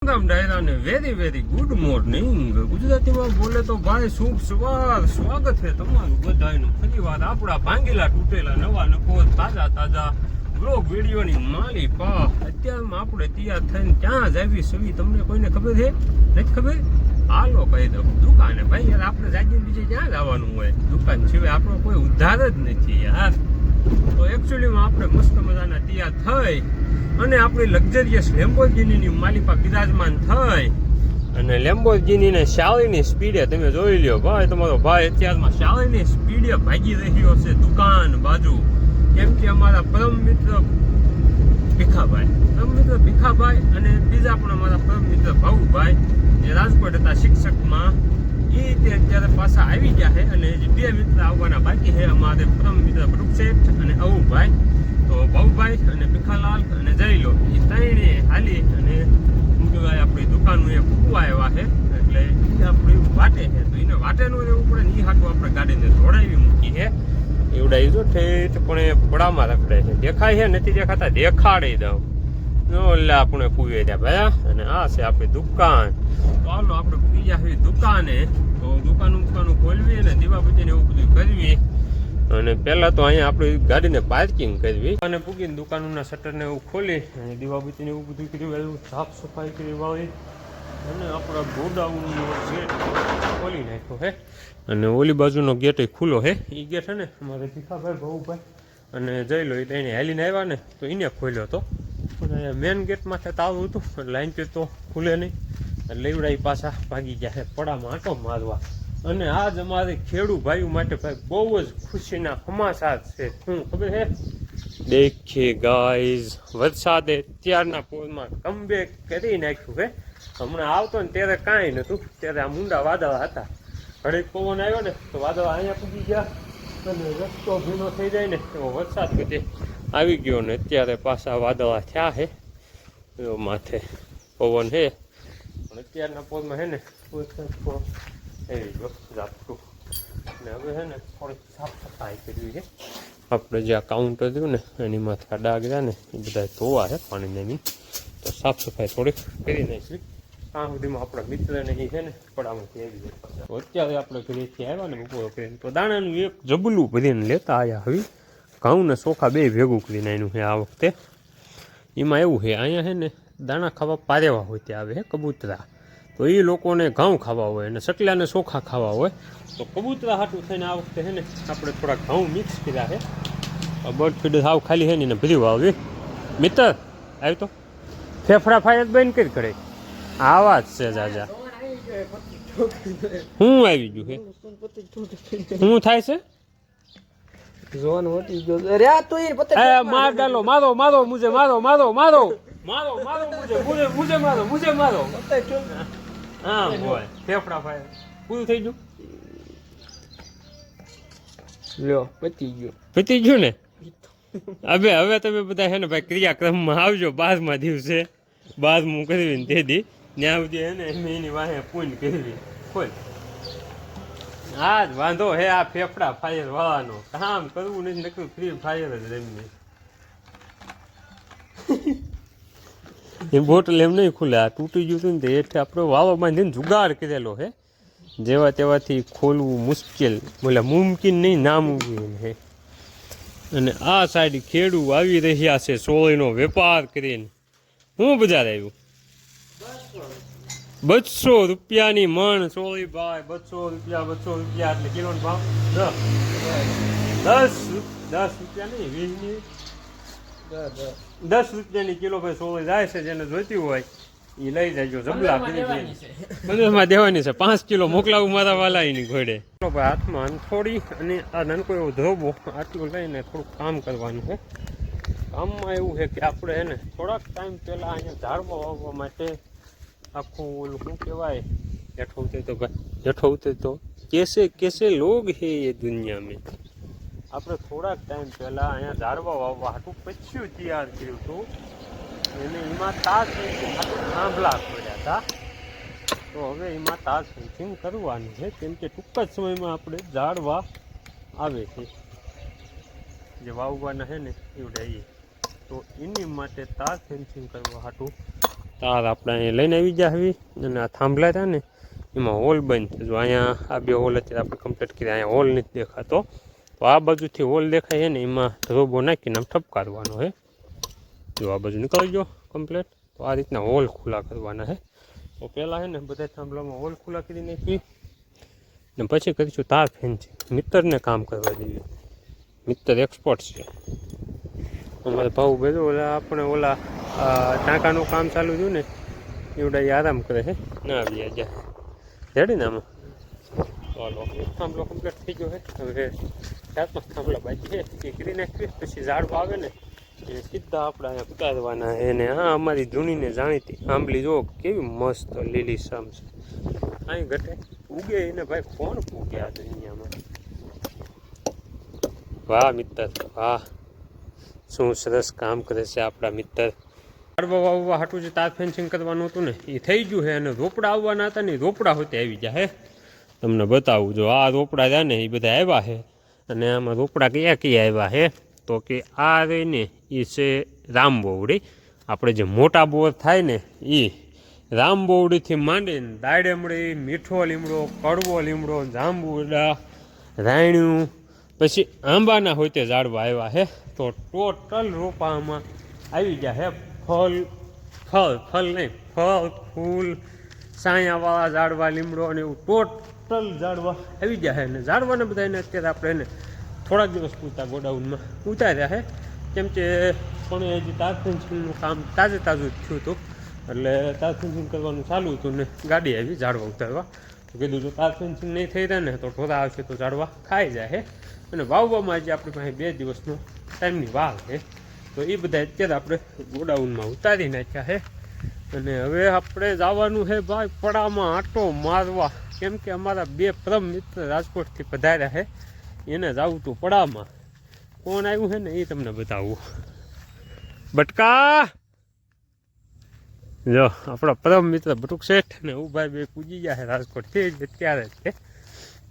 ડાયરા ને very very good morning. ગુજરાતીમાં બોલે તો ભાઈ શુભ સવાર. સ્વાગત છે તમારું બધાનું ફરી વાર આપણા ભાંગેલા તૂટેલા નવા નફો તાજા તાજા બ્લોગ વિડીયોની માલી પા. અત્યારમાં આપણે તૈયાર થઈને ક્યાં જાવી સવી તમને કોઈને ખબર છે? નથી ખબર? હાલો કહી દઉં દુકાને. ભાઈ યાર આપણે જાગીને બીજે ક્યાં જવાનું હોય? દુકાન સિવાય આપણો કોઈ ઉદ્ધાર જ નથી યાર. તો એકચ્યુઅલીમાં આપણે મસ્ત મજાના તૈયાર થઈ અને આપણી લક્ઝરિયસ લેમ્બોર્ગિનીની માલિપા બિરાજમાન થઈ અને લેમ્બોર્ગિનીને શાળીની સ્પીડે તમે જોઈ લ્યો ભાઈ. તમારો ભાઈ અત્યારમાં શાળીની સ્પીડે ભાગી રહ્યો છે દુકાન બાજુ. કેમ કે અમારા પરમ મિત્ર ભીખાભાઈ અને બીજા પણ અમારા પરમ મિત્ર ભાવુભાઈ જે રાજકોટ હતા શિક્ષકમાં, એ તે અત્યારે પાછા આવી ગયા છે અને બે મિત્ર આવવાના બાકી છે. અમારે પરમ મિત્ર વૃક્ષેઠ અને અવુભાઈ. તો ભાવુભાઈ અને ભીખાલાલ અને જયલો એ ત્રણે હાલી અને આપણી દુકાનનું એ ફૂકવા આવ્યા છે. એટલે એ આપણી વાટે છે તો એને વાટેનું રહેવું પડે ને એ હાટું આપણે ગાડીને દોડાવી મૂકી છે. એવડાવી જો ઠેઠ પણ એ પડામાં રખડે છે. દેખાય છે નથી દેખાતા? દેખાડી દઉં. એટલે આપણે પૂવે ત્યાં ભાઈ. અને આ છે આપણી દુકાન. તો હાલો આપણે પૂરી જાય દુકાને. તો દુકાનું ખોલવી અને દીવાબત્તીને એવું બધું કરવી. અને પહેલાં તો અહીંયા આપણી ગાડીને પાર્કિંગ કરવી અને પૂગીને દુકાનોના શટરને એવું ખોલી અને દીવાબત્તીને એવું બધું કર્યું, સાફ સફાઈ કરી વાળી અને આપણા ગોડાઉનનો ગેટ ખોલી નાખ્યો છે. અને ઓલી બાજુનો ગેટ ખુલ્લો છે. એ ગેટ છે ને અમારે ભીખાભાઈ ભાવુભાઈ અને જઈ લો એટલે એને હેલીને આવ્યા ને તો એને ખોલ્યો હતો. અને મેન ગેટમાંથી તાળું હતું એટલે અહીંથી તો ખુલે નહીં. એટલે એવડા પાછા ભાગી ગયા છે પડામાં આંટો મારવા. અને આજ અમારે ખેડૂત ભાઈઓ માટે ભાઈ બહુ જ ખુશીના સમાચાર છે. શું ખબર છે? દેખીએ ગાઈઝ, વરસાદે અત્યારના પોરમાં કમબેક કરી નાખ્યું છે. હમણાં આવતો ને ત્યારે કાંઈ નહોતું, ત્યારે આ મુંડા વાદળા હતા. ઘડીક પવન આવ્યો ને તો વાદળા અહીંયા પૂગી ગયા અને રસ્તો ભીનો થઈ જાય ને એવો વરસાદ બધે આવી ગયો ને અત્યારે પાછા વાદળા થયા છે. એવો માથે પવન છે પણ અત્યારના પોરમાં છે ને વરસાદ એવી ગયો ઝાપટું. ને હવે છે ને થોડીક સાફ સફાઈ કરવી છે. આપણે જે આ કાઉન્ટર થયું ને એની માથે આ ડાઘ રહ્યા ને એ બધા ધોવા છે પાણીને એની. તો સાફ સફાઈ થોડીક કરી નાખી. ત્યાં સુધીમાં આપણા મિત્રને એ છે ને પડામાંથી આવી જાય. અત્યારે આપણે ઘરેથી આવ્યા ને બપોર કરીને તો દાણાનું એક જબલું ભરીને લેતા આવ્યા. હવે ઘઉં ને ચોખા બે ભેગું કરીને આવ્યું છે આ વખતે. એમાં એવું છે અહીંયા છે ને દાણા ખાવા પારેવા હોય ત્યાં આવે છે કબૂતરા. તો એ લોકોને ઘઉં ખાવા હોય અને સટલાને ચોખા ખાવા હોય. તો કબૂતરા હાટું થઈને આ વખતે છે ને આપણે થોડા ઘઉં મિક્સ કર્યા છે. બર્ડ ફીડ સાવ ખાલી છે ને એને ભરી વાવી. મિત્ર આવી તો ફેફડા ફાયર બંધ કરી કરે. આવા જ છે જાજા. શું આવી ગયું છે? શું થાય છે? માર ડાલો. મારો મુજે મારો હા બોય ફેફડા ફાયર પૂરું થઈ ગયું. લ્યો પતી ગયું ને. હવે તમે બધા છે ને ભાઈ ક્રિયાક્રમમાં આવજો. 12મા દિવસે 12મું કરવી તે દી ત્યાં સુધી હે ને એની વાહે પૂન કરવી. ખોલ. હા જ વાંધો હે આ ફેફડા ફાયર વાળાનો. કામ કરવું નથી નકરું ફ્રી ફાયર જ રમી. એ બોટલ એમ નહીં ખુલે. આ તૂટી ગયું હતું ને તે એટલે આપણે વાવા બાંધીને જુગાડ કરેલો છે. જેવા તેવાથી ખોલવું મુશ્કેલ, બોલે મુમકિન નહીં, નામુમકિન છે. અને આ સાઈડ ખેડૂ આવી રહ્યા છે સોળીનો વેપાર કરીને. હું બજાર આવ્યું 200 રૂપિયાની મણ સોળી ભાઈ. 200 રૂપિયા એટલે કિલોનો ભાવ 10 રૂપિયા નહીં 10 રૂપિયાની કિલો ભાઈ સોળી જાય છે. જેને જોઈતી હોય એ લઈ જાયજો. જબલા બંદરમાં દેવાની છે. 5 કિલો મોકલાવું મારા વાલા એની ઘોડે. ભાઈ હાથમાં અંથોડી અને આ નાનકો એવો ધોબો આટલું લઈને થોડુંક કામ કરવાનું છે. કામમાં એવું છે કે આપણે એને થોડાક ટાઈમ પહેલાં અહીંયા ઝાડવા વાવવા માટે આખું ઓલું શું કહેવાય હેઠો ઉતરે તો કેસે લોગ હે એ દુનિયા મેં. આપણે થોડાક ટાઈમ પહેલાં અહીંયા ઝાડવા વાવવા હાટું પચ્યું તૈયાર કર્યું હતું. એને એમાં તાર ફેન્સિંગ થાંભલા પડ્યા હતા. તો હવે એમાં તાર ફેન્સિંગ કરવાનું છે કેમ કે ટૂંક જ સમયમાં આપણે ઝાડવા આવે છે જે વાવવાના છે ને એવડે. તો એની માટે તાર ફેન્સિંગ કરવા હાટું તાર આપણે અહીંયા લઈને આવી ગયા આવી અને આ થાંભલા હતા ને એમાં હોલ બંધ છે. જો અહીંયા આ બે હોલ અત્યારે આપણે કમ્પ્લીટ કર્યા, અહીંયા હોલ નથી દેખાતો. તો આ બાજુથી હોલ દેખાય છે ને એમાં ધ્રોબો નાખીને આમ ઠપકારવાનો છે. જો આ બાજુ નીકળી ગયો કમ્પ્લીટ. તો આ રીતના હોલ ખુલ્લા કરવાના છે. તો પહેલાં છે ને બધા થાંભલામાં હોલ ખુલ્લા કરી નાખી ને પછી કરીશું તાર ફેન્સિંગ. મિત્રને કામ કરવા દઈએ, મિત્ર એક્સપર્ટ છે અમારે ભાવ બધું. ઓલા આપણે ઓલા ટાંકાનું કામ ચાલુ થયું ને એવડા એ આરામ કરે છે ના આવી જાય રેડી ને આમાં. ચાલો એક થાંભલો કમ્પ્લીટ થઈ ગયો છે. હવે 4-5 થાંભલા બાકી છે એ કરી નાખીએ. પછી ઝાડવા આવે ને એ સીધા આપણે અહીંયા ઉતારવાના એને. હા અમારી જૂનીને જાણીતી આંબલી જો કેવી મસ્ત લીલી શામ છે. અહીં ઘટે ઉગે એને ભાઈ કોણ ઉગે આ દુનિયામાં. વાહ મિત્ર વાહ, શું સરસ કામ કરે છે આપણા મિત્ર. ઝાડવા વાવવા હાટું જે તાર ફેન્સિંગ કરવાનું હતું ને એ થઈ ગયું છે. અને રોપડા આવવાના હતા ને રોપડા હોતે આવી જાય. તમને બતાવું જો આ રોપડા રહ્યા ને એ બધા આવ્યા છે. અને આમાં રોપડા કયા આવ્યા છે તો કે આ રહીને એ છે રામબોવડી. આપણે જે મોટા બોર થાય ને એ રામબોવડીથી માંડીને દાડેમડી, મીઠો લીમડો, કડવો લીમડો, જાંબુડા, રાયણું, પછી આંબાના હોય તે ઝાડવા આવ્યા છે. તો ટોટલ રોપામાં આવી ગયા છે ફળ નહીં ફળ ફૂલ, સાયાવાળા ઝાડવા, લીમડો અને એવું ટોટલ ઝાડવા આવી ગયા છે. અને ઝાડવાને બધાને અત્યારે આપણે એને થોડાક દિવસ પૂરતા ગોડાઉનમાં ઉતાર્યા છે. કેમ કે પણ હજી તાર ફેન્સિંગનું કામ તાજું થયું હતું એટલે તાર ફેન્સિંગ કરવાનું ચાલુ હતું ને ગાડી આવી ઝાડવા ઉતારવા. તો કીધું જો તાર ફેન્સિંગ નહીં થઈ રહ્યા ને તો ઢોરા આવશે તો ઝાડવા ખાઈ જાય. અને વાવવામાં આજે આપણી પાસે 2 દિવસનો ટાઈમની વાર છે. તો એ બધા અત્યારે આપણે ગોડાઉનમાં ઉતારી નાખ્યા છે. અને હવે આપણે જવાનું છે ભાઈ પડામાં આંટો મારવા. કેમ કે અમારા 2 પરમ મિત્ર રાજકોટથી પધાર્યા છે, એને જવું હતું પડામાં. કોણ આવ્યું છે ને એ તમને બતાવું. બટકા જો આપણા પરમ મિત્ર બટુક શેઠ ને ઉભાઈ બે પૂજી ગયા છે રાજકોટથી અત્યારે જ છે.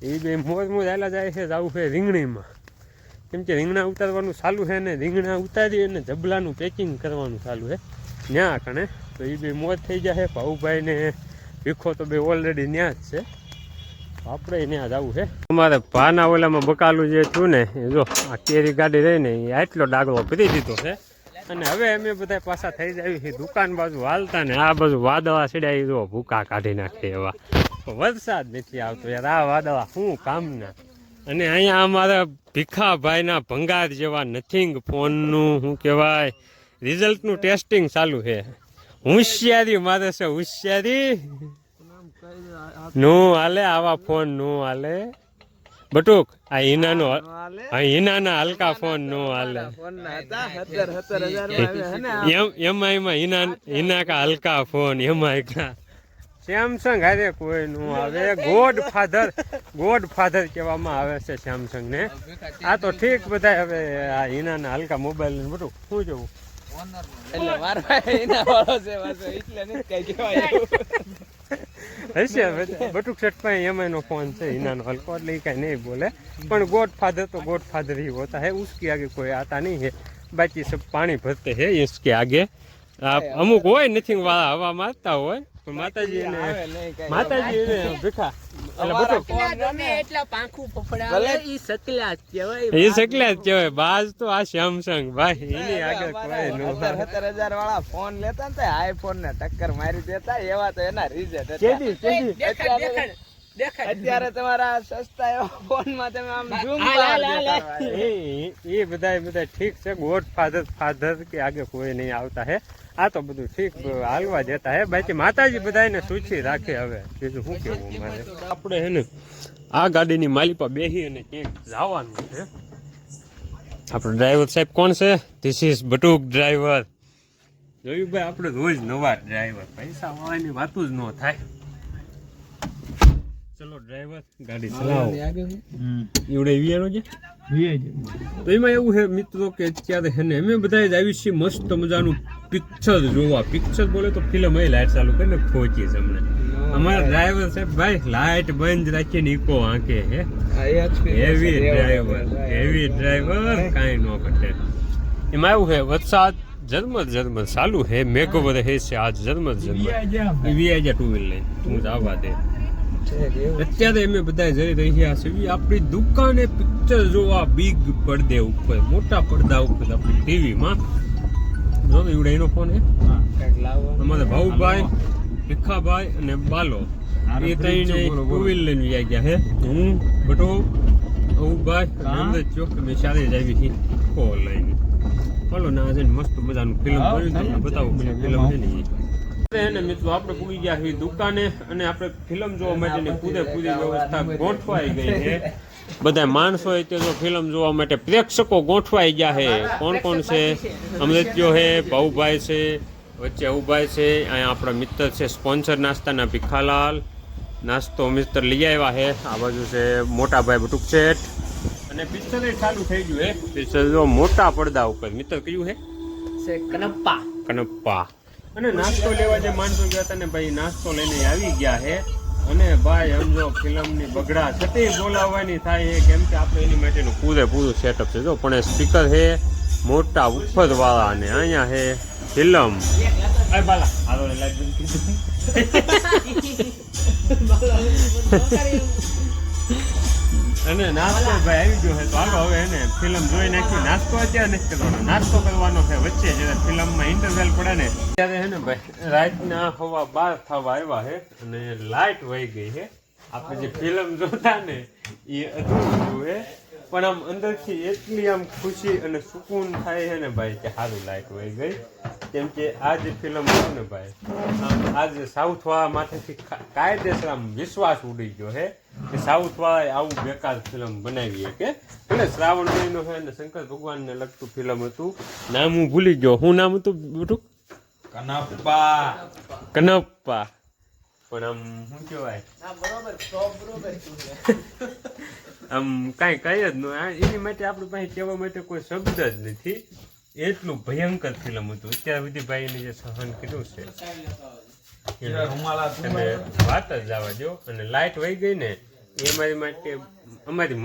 એ બે મોજ હાલા જાય છે. જવું છે રીંગણીમાં. કેમ કે રીંગણા ઉતારવાનું ચાલુ છે ને રીંગણા ઉતારી અને જબલાનું પેકિંગ કરવાનું ચાલુ છે ત્યાં કણે. તો એ બે મોજ થઈ જાય છે. ભાઉભાઈ ને ભીખો તો બે ઓલરેડી ત્યાં જ છે. આપણે ત્યાં જવું છે. અમારે ભાના ઓલામાં બકાલું જે થયું ને એ જો આ કેરી ગાડી રહી ને એ આટલો ડાગલો ફરી દીધો છે. અને હવે અમે બધા પાછા થઈ જાય છે દુકાન બાજુ હાલતા ને આ બાજુ વાદળા સીડાઈ જો ભૂકા કાઢી નાખે એવા. વરસાદ નથી આવતો યાર, આ વાદળા શું કામના. અને અહીંયા અમારા ભીખાભાઈના ભંગાર જેવા નથિંગ ફોનનું શું કહેવાય રિઝલ્ટનું ટેસ્ટિંગ ચાલુ છે. હોશિયારી મારે છે હોશિયારી. નું હાલે આવા ફોન નું હાલે બટુક. આ હિનાના હલકા ફોન નું હાલે. એમાં હિના કા હલકા ફોન એમાં સેમસંગ હારે કોઈ નું આવે. ગોડ ફાધર કહેવામાં આવે છે સેમસંગ ને. આ તો ઠીક બધા હવે આ હિનાના હલકા મોબાઈલ ને બધું શું જવું હશે. બટુક શેઠ પાસે એમઆઈનો ફોન છે હિનાનો હલકો એટલે એ કાંઈ નહીં બોલે. પણ ગોડ ફાધર તો ગોડ ફાધર ही होता है, उसके आगे कोई आता नहीं है. बाकी सब पानी भरते हैं इसके आगे. અમુક હોય નથી વાળા હવા મારતા હોય પણ માતાજી ભીખા એ સકલા જ કહેવાય. બાજ તો આ સેમસંગ ભાઈ એની આગળ કોઈ 17,000 વાળા ફોન લેતા ને આઈફોન ને ટક્કર મારી દેતા એવા તો એના રીઝટ અત્યારે તમારા સસ્તા એવા ફોન માં તમે આમ ઝૂમ એ બધા ઠીક છે. ગોડ ફાધર કે આગે કોઈ નહીં આવતા હે. આ તો બધું ઠીક હાલવા દેતા હે. બાકી માતાજી બધાને સૂચી રાખે. હવે બીજું શું કેવું મારે. આપણે હે ને આ ગાડીની માલિપા બેસી અને ક્યાંક જવાનું છે. આપણો ડ્રાઈવર સાહેબ કોણ છે? This is Batuk driver. જોયું ભાઈ આપણે રોજ નવા ડ્રાઈવર, પૈસા વાળાની વાતું જ ન થાય. ચલો ડ્રાઈવર ગાડી ચલાવો. એવડે વિયાનો છે તો એમાં એવું છે મિત્રો કે અત્યારે છે ને અમે બધા જ આવી છીએ મસ્ત મજાનું પિક્ચર જોવા. પિક્ચર બોલે તો ફિલ્મ એ લાઈટ ચાલુ કરીને પહોંચીએ છે અમને. અમારા ડ્રાઈવર સાહેબ ભાઈ લાઈટ બંધ રાખીને ઈકો આંકે હે. હેવી ડ્રાઈવર કાંઈ ન ઘટે. એમાં એવું છે વરસાદ જર્મર ચાલુ હે મેઘો બધે હે છે આજ જર્મર વીઆઈ જા ટુ વ્હીલ લઈને તું જવા દે અત્યારે અમે બધા જઈ રહ્યા છીએ આપણી દુકાને પિક્ચર જોવા બિગ પડદે ઉપર મોટા પડદા ઉપર આપણી ટીવીમાં જો એવડે એનો ફોન હે અમારા ભાઉભાઈ ભીખાભાઈ અને બાલો એ ત્રણે ટુ વ્હીલ લઈને વ્યા ગયા હે હું બટો ભાઈ અંદર ચોક મેં ચાલે જ આવી છીએ કોલ લઈને ચાલો ના છે મસ્ત મજાનું ફિલ્મ જોયું તમને બતાવું ફિલ્મ છે ને મિત્રો આપણે પૂરી ગયા છીએ દુકાને અને આપણે ફિલ્મ જોવા માટેની પૂરેપૂરી વ્યવસ્થા ગોઠવાઈ ગઈ છે બધા માણસો તે જો ફિલ્મ જોવા માટે પ્રેક્ષકો ગોઠવાઈ ગયા છે કોણ કોણ છે અમૃત્યો છે ભાઉભાઈ છે વચ્ચે ઉભાઈ છે અહીંયા આપણા મિત્ર છે સ્પોન્સર નાસ્તાના ભીખાલાલ નાસ્તો મિત્ર લઈ આવ્યા છે આ બાજુ છે મોટા ભાઈ બટુક શેઠ અને પિક્ચર ચાલુ થઈ ગયું હે પિક્ચર જો મોટા પડદા ઉપર મિત્ર કયું છે કનપ્પા અને નાસ્તો લેવા જે માણસો ગયા હતા ને ભાઈ નાસ્તો લઈને આવી ગયા છે અને ભાઈ સમજો ફિલ્મની બગડા છતી બોલાવવાની થાય છે કેમ કે આપણે એની માટેનું પૂરેપૂરું સેટઅપ છે જો પણ એ સ્પીકર છે મોટા ઉપર વાળા અને અહીંયા છે ફિલ્મ આ બાલા હાલો લાઈટ બંધ અને નાસ્તો ભાઈ આવી ગયો છે તો હાલો હવે એને ફિલ્મ જોઈ નાખી નાસ્તો અત્યારે નથી કરવાનો નાસ્તો કરવાનો છે વચ્ચે જ્યારે ફિલ્મમાં ઇન્ટરવેલ પડે ને ત્યારે છે ને ભાઈ રાતના 12:15 થવા આવ્યા છે અને લાઇટ વહી ગઈ છે આપણે જે ફિલ્મ જોતા ને એ અધૂરું છે પણ આમ અંદરથી એટલી આમ ખુશી અને સુકૂન થાય છે ને ભાઈ કે સારું લાઇટ વહી ગઈ કેમ કે આ જે ફિલ્મ છે ને ભાઈ આમ આજે સાઉથ વાળા માથેથી કાયદેસર આમ વિશ્વાસ ઉડી ગયો છે કે સાઉથ વાળાએ આવું બેકાર ફિલ્મ બનાવી કે એટલે શ્રાવણ મહિનો છે અને શંકર ભગવાનને લગતું ફિલ્મ હતું નામ હું ભૂલી ગયો શું નામ હતું બેટું કનપ્પા પણ આમ શું કહેવાય આમ કાંઈ જ ન એની માટે આપણી પાસે કહેવા માટે કોઈ શબ્દ જ નથી એટલું ભયંકર ફિલ્મ હતું અત્યાર સુધી ભાઈ એને જે સહન કર્યું છે અને વાત જ જવા દો અને લાઇટ વહી ગઈ ને એ અમારી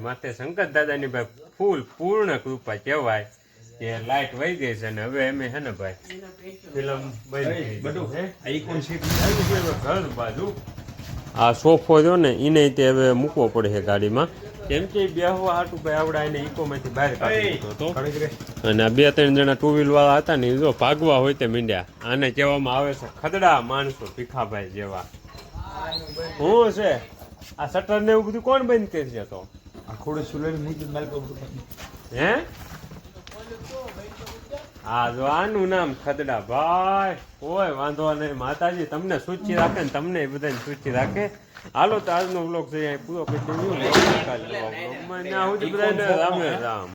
માથે શંકર દાદાની ભાઈ પૂર્ણ કૃપા કહેવાય કે લાઇટ વહી ગઈ છે અને હવે અમે છે ને ભાઈ ફિલ્મ ઘર બાજુ આ સોફો રહ્યો ને એને તે હવે મૂકવો પડે છે ગાડીમાં કેમ કે બેહવા હાટું ભાઈ આવડા એને ઇકોમાંથી બહાર કાઢી દીધો હતો અને આ 2-3 જણા ટુ વ્હીલ વાળા હતા ને જો ભાગવા હોય તે મીંડ્યા આને કહેવામાં આવે છે ખદડા માણસો ભીખાભાઈ જેવા શું છે આ શટર ને એવું બધું કોણ બંધ કરી છે તો હે હા જો આનું નામ ખદડા ભાઈ કોઈ વાંધો નહીં માતાજી તમને સૂચિ રાખે ને તમને બધાને સૂચિ રાખે હાલો તો આજનો વ્લોગ છે પૂરો કરી દઉં રામ રામ